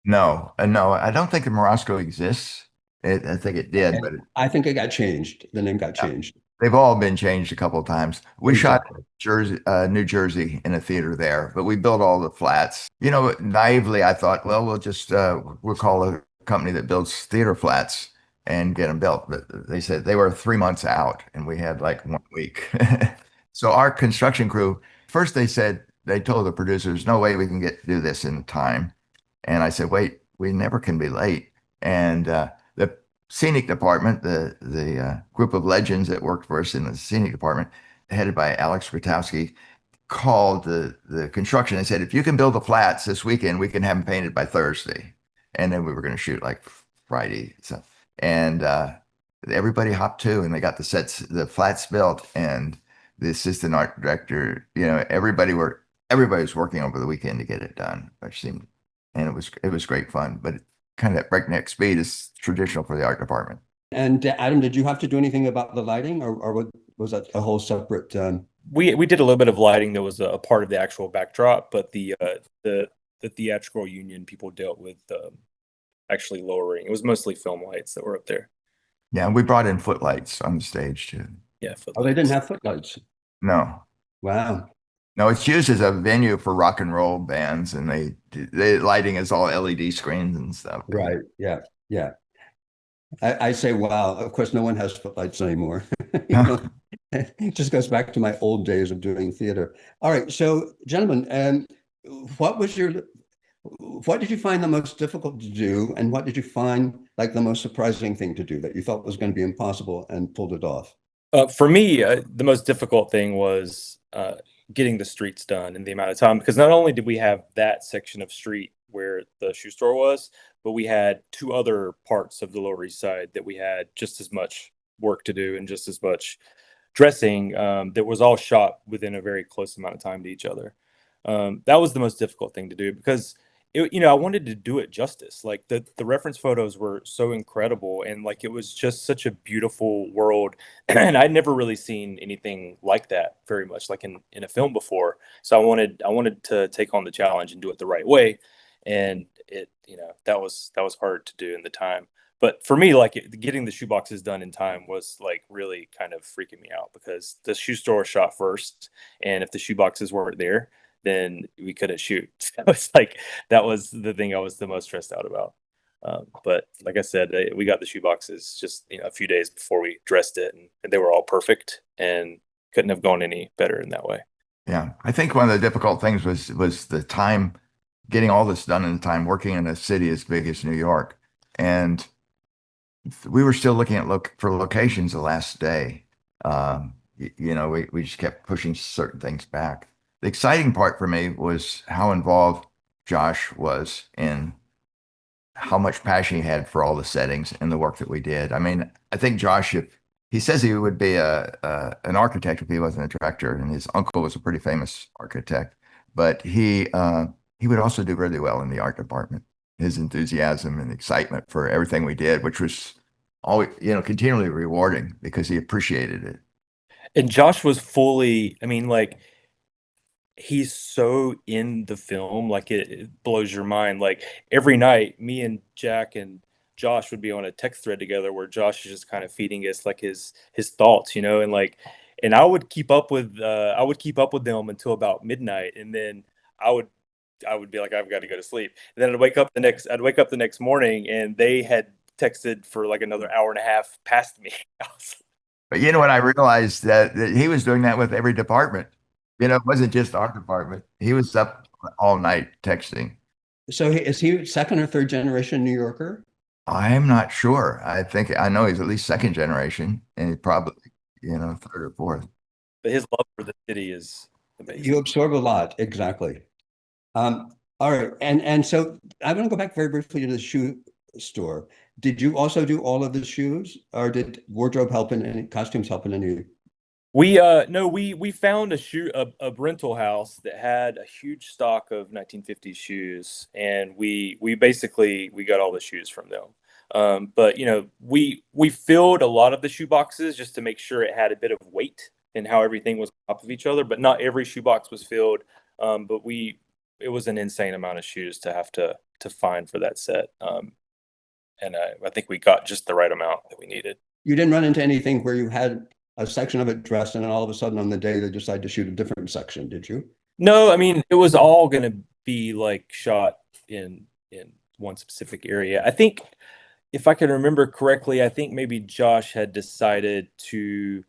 No. I don't think the Morosco exists. I think it did, but I think it got changed. The name got changed. They've all been changed a couple of times. We shot New Jersey in a theater there, but we built all the flats. Naively, I thought, well, we'll call a company that builds theater flats and get them built. But they said they were 3 months out, and we had like 1 week. So our construction crew, first they said, they told the producers, no way we can do this in time. And I said, wait, we never can be late. And the scenic department, the group of legends that worked for us in the scenic department, headed by Alex Grotowski, called the construction and said, if you can build the flats this weekend, we can have them painted by Thursday. And then we were going to shoot like Friday. So, and everybody hopped to, and they got the flats built, and the assistant art director, everybody was working over the weekend to get it done, which seemed, and it was great fun, but kind of that breakneck speed is traditional for the art department. And Adam, did you have to do anything about the lighting, or was that a whole separate? We did a little bit of lighting that was a part of the actual backdrop, but the theatrical union people dealt with actually lowering. It was mostly film lights that were up there. Yeah, we brought in footlights on the stage too. Yeah, Oh, they didn't have footlights. No. Wow. No, it's used as a venue for rock and roll bands, and they lighting is all LED screens and stuff. Right. Yeah. Yeah. I say, wow. Of course, no one has footlights anymore. It just goes back to my old days of doing theater. All right. So, gentlemen, what did you find the most difficult to do, and what did you find like the most surprising thing to do that you thought was going to be impossible and pulled it off? For me, the most difficult thing was getting the streets done in the amount of time, because not only did we have that section of street where the shoe store was, but we had two other parts of the Lower East Side that we had just as much work to do and just as much dressing that was all shot within a very close amount of time to each other. That was the most difficult thing to do, because I wanted to do it justice. Like the reference photos were so incredible, and like it was just such a beautiful world, and I'd never really seen anything like that very much, like in a film before. So I wanted to take on the challenge and do it the right way, and that was hard to do in the time. But for me, like getting the shoeboxes done in time was like really kind of freaking me out, because the shoe store shot first, and if the shoeboxes weren't there, then we couldn't shoot. So it's like that was the thing I was the most stressed out about. But like I said, we got the shoeboxes just a few days before we dressed it, and they were all perfect and couldn't have gone any better in that way. Yeah, I think one of the difficult things was the time, getting all this done in the time, working in a city as big as New York, and we were still looking for locations the last day. We just kept pushing certain things back. The exciting part for me was how involved Josh was in how much passion he had for all the settings and the work that we did. I mean, I think Josh, if he says he would be an architect if he wasn't a director, and his uncle was a pretty famous architect, but he would also do really well in the art department. His enthusiasm and excitement for everything we did, which was always, continually rewarding because he appreciated it. And Josh was fully, I mean, like, he's so in the film, like it blows your mind. Like every night, me and Jack and Josh would be on a text thread together where Josh is just kind of feeding us like his thoughts, and I would keep up with them until about midnight, and then I would be like, I've got to go to sleep. And then I'd wake up the next morning, and they had texted for like another hour and a half past me. But when I realized that he was doing that with every department. It wasn't just our department. He was up all night texting. So is he second or third generation New Yorker? I'm not sure. I know he's at least second generation, and he's probably, third or fourth. But his love for the city is amazing. You absorb a lot, exactly. All right, and so I'm going to go back very briefly to the shoe store. Did you also do all of the shoes, or did wardrobe help in any, costumes help in any? We found a rental house that had a huge stock of 1950s shoes, and we got all the shoes from them. But we filled a lot of the shoe boxes just to make sure it had a bit of weight and how everything was on top of each other. But not every shoe box was filled. But it was an insane amount of shoes to have to find for that set. And I think we got just the right amount that we needed. You didn't run into anything where you had a section of it dressed, and then all of a sudden on the day they decide to shoot a different section, did you? No, I mean, it was all going to be like shot in one specific area. I think, if I can remember correctly, I think maybe Josh had decided to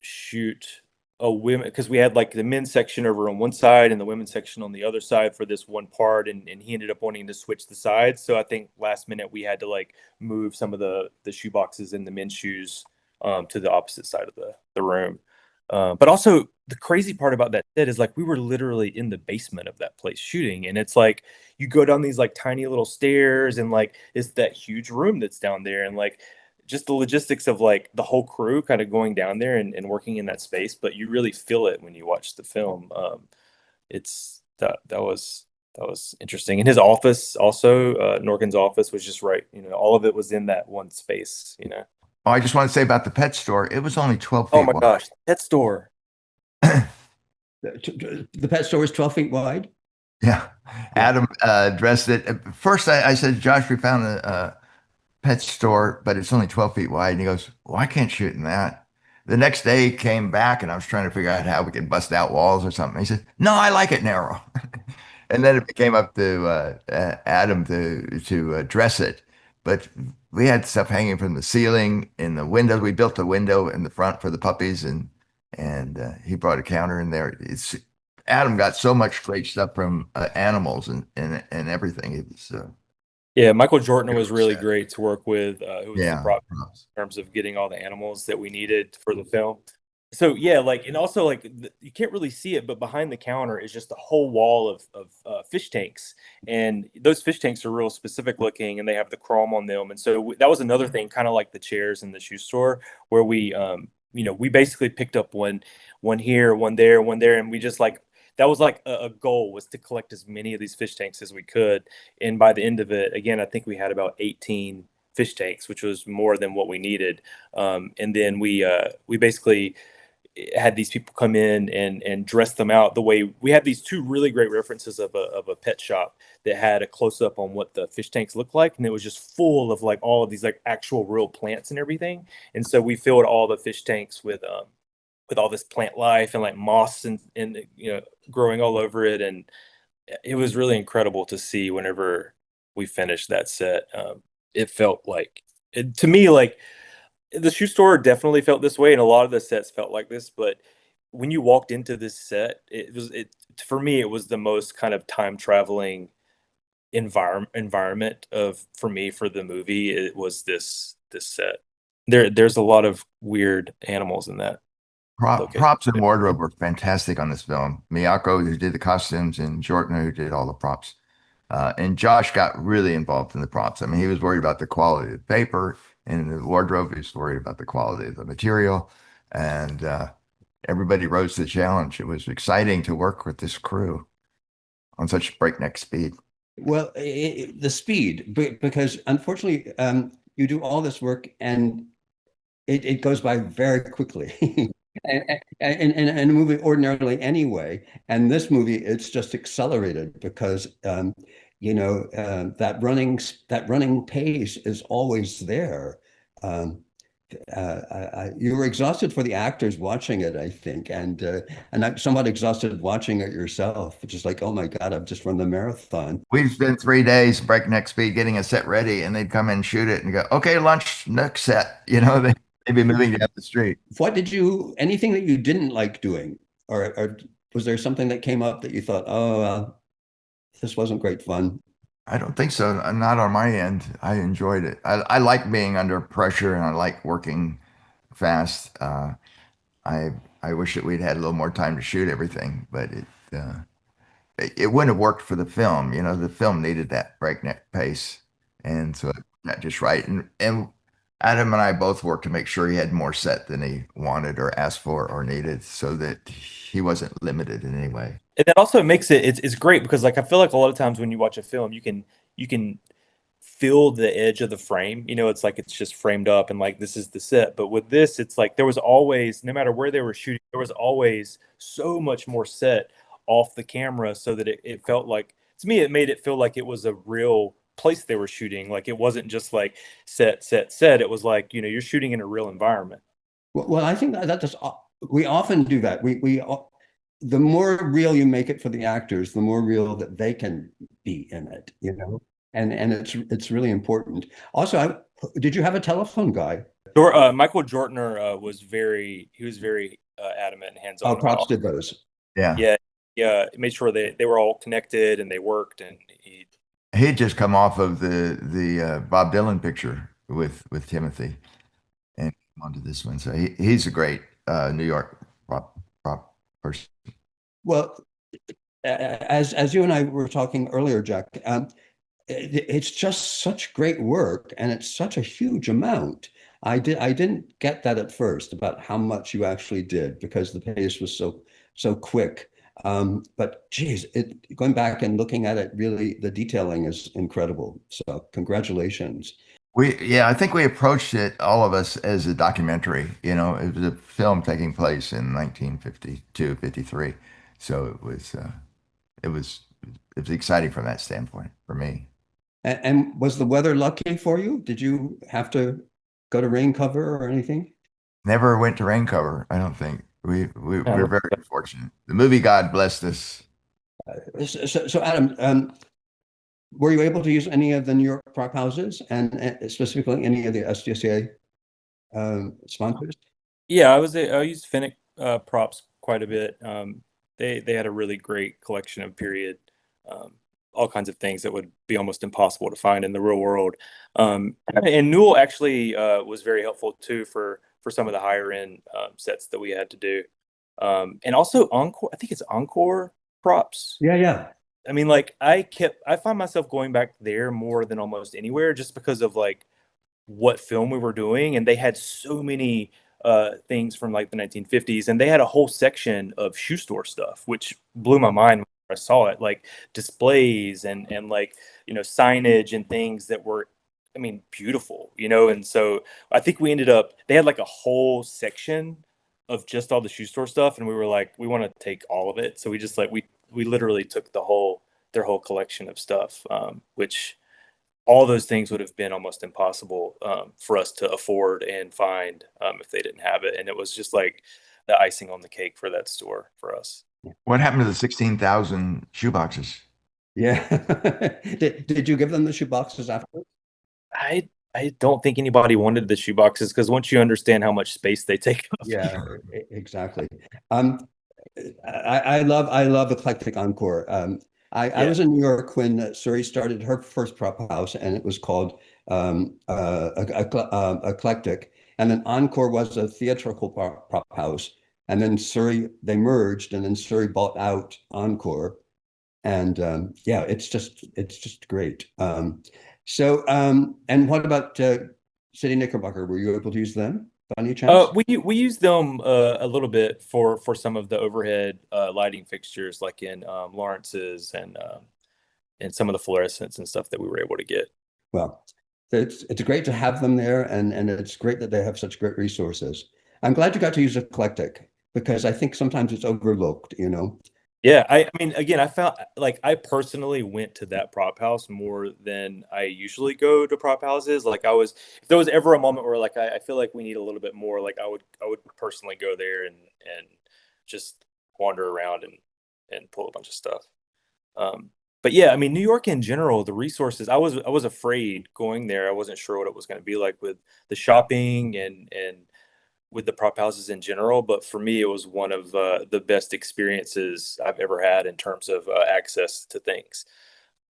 shoot a women, because we had like the men's section over on one side and the women's section on the other side for this one part, and he ended up wanting to switch the sides. So I think last minute we had to like move some of the shoe boxes and the men's shoes to the opposite side of the room. But also the crazy part about that set is like we were literally in the basement of that place shooting, and it's like you go down these like tiny little stairs, and like it's that huge room that's down there, and like just the logistics of like the whole crew kind of going down there and working in that space, but you really feel it when you watch the film. It's that was interesting. And his office also, Norkin's office was just right, all of it was in that one space. Oh, I just want to say about the pet store, it was only 12 Oh feet my wide. gosh, pet store. The pet store is 12 feet wide. Yeah. Adam addressed it. At first, I said, Josh, we found a pet store, but it's only 12 feet wide. And he goes, well, I can't shoot in that. The next day he came back and I was trying to figure out how we could bust out walls or something. He said, no, I like it narrow. And then it became up to Adam to address it. But we had stuff hanging from the ceiling in the windows. We built a window in the front for the puppies, and he brought a counter in there. Adam got so much great stuff from animals and everything. It was Yeah, Michael Jordan was really great to work with, who was the yeah. prop in terms of getting all the animals that we needed for the film. So yeah, like, and also like you can't really see it, but behind the counter is just a whole wall of fish tanks, and those fish tanks are real specific looking, and they have the chrome on them. And so that was another thing, kind of like the chairs in the shoe store, where we basically picked up one here, one there, one there, and we just like that was like a goal, was to collect as many of these fish tanks as we could. And by the end of it, again, I think we had about 18 fish tanks, which was more than what we needed. And then we basically had these people come in and dress them out the way we had these two really great references of a pet shop that had a close up on what the fish tanks look like. And it was just full of like all of these like actual real plants and everything. And so we filled all the fish tanks with all this plant life and like moss and growing all over it. And it was really incredible to see whenever we finished that set. It felt like to me, like, the shoe store definitely felt this way, and a lot of the sets felt like this. But when you walked into this set, for me, it was the most kind of time traveling environment for the movie. It was this set. There's a lot of weird animals in that. Props and wardrobe were fantastic on this film. Miyako, who did the costumes, and Jordan, who did all the props. And Josh got really involved in the props. I mean, he was worried about the quality of the paper, and the wardrobe, he was worried about the quality of the material. And everybody rose to the challenge. It was exciting to work with this crew on such breakneck speed. Well, the speed, because unfortunately, you do all this work and it goes by very quickly. And a movie ordinarily anyway, and this movie, it's just accelerated because that running pace is always there. You were exhausted for the actors watching it, I think, and I'm somewhat exhausted watching it yourself. Just like, oh my God, I've just run the marathon. We've spent 3 days breakneck speed getting a set ready, and they'd come in and shoot it and go, okay, lunch, next set. They'd be moving down the street. Anything that you didn't like doing, or was there something that came up that you thought, oh, this wasn't great fun? I don't think so. Not on my end. I enjoyed it. I like being under pressure, and I like working fast. I wish that we'd had a little more time to shoot everything, but it wouldn't have worked for the film. The film needed that breakneck pace, and so it got just right. And Adam and I both worked to make sure he had more set than he wanted or asked for or needed, so that he wasn't limited in any way. And that also makes it's great because, like, I feel like a lot of times when you watch a film, you can feel the edge of the frame. It's like it's just framed up and like this is the set. But with this, it's like there was always, no matter where they were shooting, there was always so much more set off the camera, so that it felt like, to me, it made it feel like it was a real place they were shooting. Like it wasn't just like set. It was like, you're shooting in a real environment. Well, I think that's we often do that. We the more real you make it for the actors, the more real that they can be in it, and it's really important. Also, did you have a telephone guy? Michael Jortner was very adamant and hands Oh, on Props about. did those. Yeah. Yeah, yeah, he made sure they were all connected and they worked, and he. He had just come off of the Bob Dylan picture with Timothy and onto this one. So he's a great New York prop person. Well, as you and I were talking earlier, Jack, it's just such great work, and it's such a huge amount. I didn't get that at first about how much you actually did because the pace was so quick. But geez, going back and looking at it, really, the detailing is incredible. So congratulations. I think we approached it, all of us, as a documentary. You know, it was a film taking place in 1952, 53. So it was it was exciting from that standpoint for me. And was the weather lucky for you? Did you have to go to rain cover or anything? Never went to rain cover, I don't think. We're Oh. very fortunate. The movie God blessed us. So Adam, were you able to use any of the New York prop houses and specifically any of the SDSA sponsors? Yeah, I used Finnick props quite a bit. They had a really great collection of period, all kinds of things that would be almost impossible to find in the real world. And Newell actually was very helpful too for some of the higher end sets that we had to do. And also Encore, I think it's Encore props. Yeah. I mean, like I find myself going back there more than almost anywhere just because of like what film we were doing, and they had so many things from like the 1950s, and they had a whole section of shoe store stuff, which blew my mind when I saw it, like displays and like signage and things that were, I mean, beautiful, and so I think we ended up, they had like a whole section of just all the shoe store stuff, and we were like, we want to take all of it, so we just like we literally took their whole collection of stuff, which all those things would have been almost impossible for us to afford and find if they didn't have it. And it was just like the icing on the cake for that store for us. What happened to the 16,000 shoeboxes? Yeah. Did you give them the shoe boxes afterwards? I don't think anybody wanted the shoe boxes because once you understand how much space they take up. Yeah, exactly. I love eclectic Encore. I was in New York when Suri started her first prop house, and it was called Eclectic. And then Encore was a theatrical prop house. And then Suri, they merged, and then Suri bought out Encore. And yeah, it's just great. And what about City Knickerbocker? Were you able to use them by any chance? We use them a little bit for some of the overhead lighting fixtures, like in Lawrence's and some of the fluorescents and stuff that we were able to get. Well, it's great to have them there, and it's great that they have such great resources. I'm glad you got to use Eclectic because I think sometimes it's overlooked, Yeah, I mean, again, I found like I personally went to that prop house more than I usually go to prop houses. Like if there was ever a moment where like I feel like we need a little bit more, like I would personally go there and just wander around and pull a bunch of stuff. But yeah, I mean, New York in general, the resources, I was afraid going there. I wasn't sure what it was going to be like with the shopping and with the prop houses in general, but for me, it was one of the best experiences I've ever had in terms of access to things.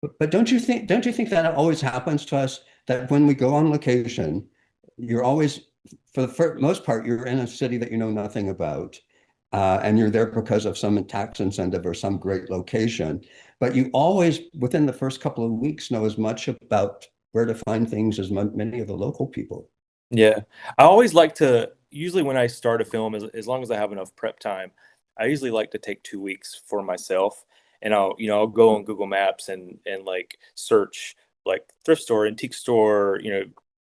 But don't you think that always happens to us, that when we go on location, you're always, for the most part, you're in a city that you know nothing about, and you're there because of some tax incentive or some great location. But you always, within the first couple of weeks, know as much about where to find things as many of the local people. Yeah, I always like to, usually when I start a film, as long as I have enough prep time, I usually like to take 2 weeks for myself, and I'll go on Google Maps and like search like thrift store, antique store,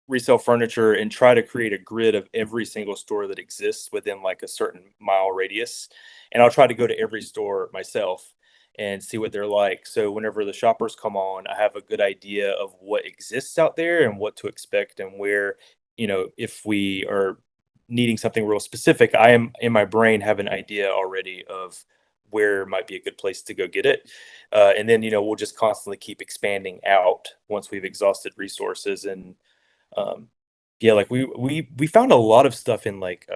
resell furniture, and try to create a grid of every single store that exists within like a certain mile radius. And I'll try to go to every store myself and see what they're like. So whenever the shoppers come on, I have a good idea of what exists out there and what to expect and where, if we are needing something real specific, I am in my brain have an idea already of where might be a good place to go get it. And then, we'll just constantly keep expanding out once we've exhausted resources. And yeah, like we found a lot of stuff in like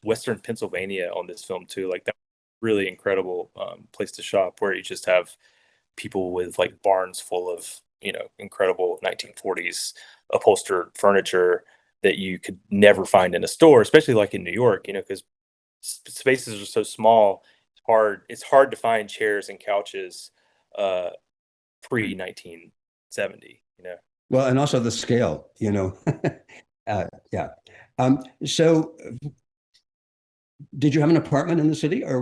Western Pennsylvania on this film too. Like that really incredible place to shop where you just have people with like barns full of, incredible 1940s upholstered furniture that you could never find in a store, especially like in New York, because spaces are so small. It's hard to find chairs and couches pre 1970, Well, and also the scale, yeah. So did you have an apartment in the city, or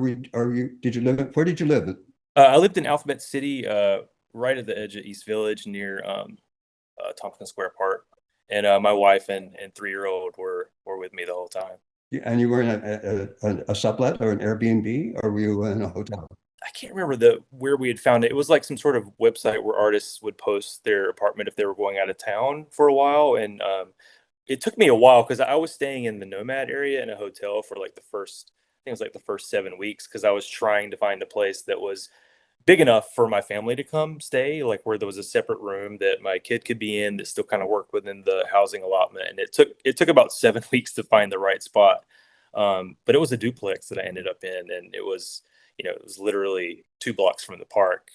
did you live, where did you live? I lived in Alphabet City, right at the edge of East Village near Tompkins Square Park. And my wife and 3-year-old were with me the whole time. And you were in a sublet or an Airbnb, or were you in a hotel? I can't remember where we had found it. It was like some sort of website where artists would post their apartment if they were going out of town for a while. And it took me a while because I was staying in the Nomad area in a hotel for like I think it was like the first 7 weeks, because I was trying to find a place that was big enough for my family to come stay, like where there was a separate room that my kid could be in that still kind of worked within the housing allotment. And it took about 7 weeks to find the right spot. But it was a duplex that I ended up in, and it was literally 2 blocks from the park.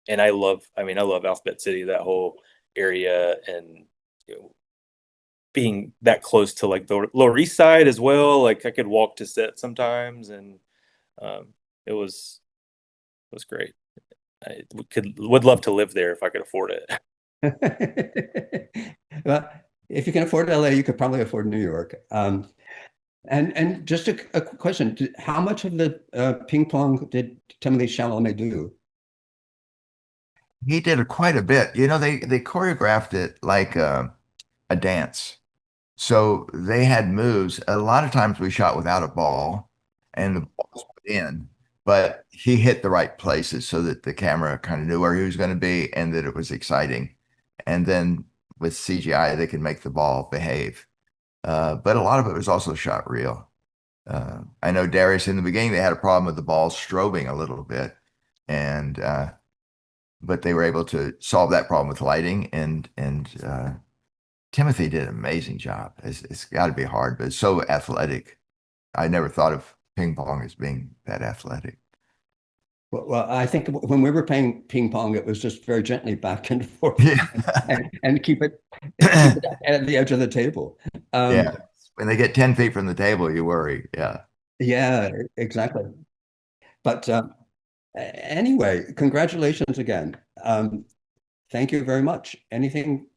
And I love Alphabet City, that whole area, and being that close to like the Lower East Side as well. Like I could walk to set sometimes, and it was great. I would love to live there if I could afford it. Well, if you can afford LA, you could probably afford New York. And just a question: how much of the ping pong did Timothée Chalamet do? He did quite a bit. They choreographed it like a dance. So they had moves. A lot of times we shot without a ball, and the ball was put in, but he hit the right places so that the camera kind of knew where he was going to be and that it was exciting. And then with CGI, they could make the ball behave. But a lot of it was also shot real. I know Darius, in the beginning, they had a problem with the ball strobing a little bit, but they were able to solve that problem with lighting. And Timothée did an amazing job. It's got to be hard, but it's so athletic. I never thought of ping pong as being that athletic. Well, I think when we were playing ping pong, it was just very gently back and forth, and keep it at the edge of the table. Yeah, when they get 10 feet from the table, you worry. Yeah, exactly. But anyway, congratulations again. Thank you very much. Anything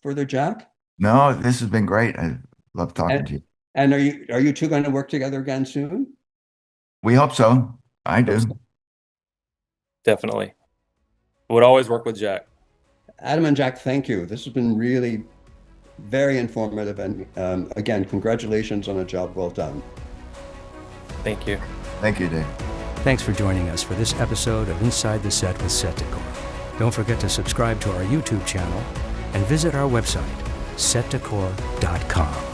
further, Jack? No, this has been great. I love talking to you. And are you two going to work together again soon? We hope so. I do. Definitely. Would always work with Jack. Adam and Jack, thank you. This has been really very informative. And again, congratulations on a job well done. Thank you. Thank you, Dave. Thanks for joining us for this episode of Inside the Set with Set Decor. Don't forget to subscribe to our YouTube channel and visit our website, setdecor.com.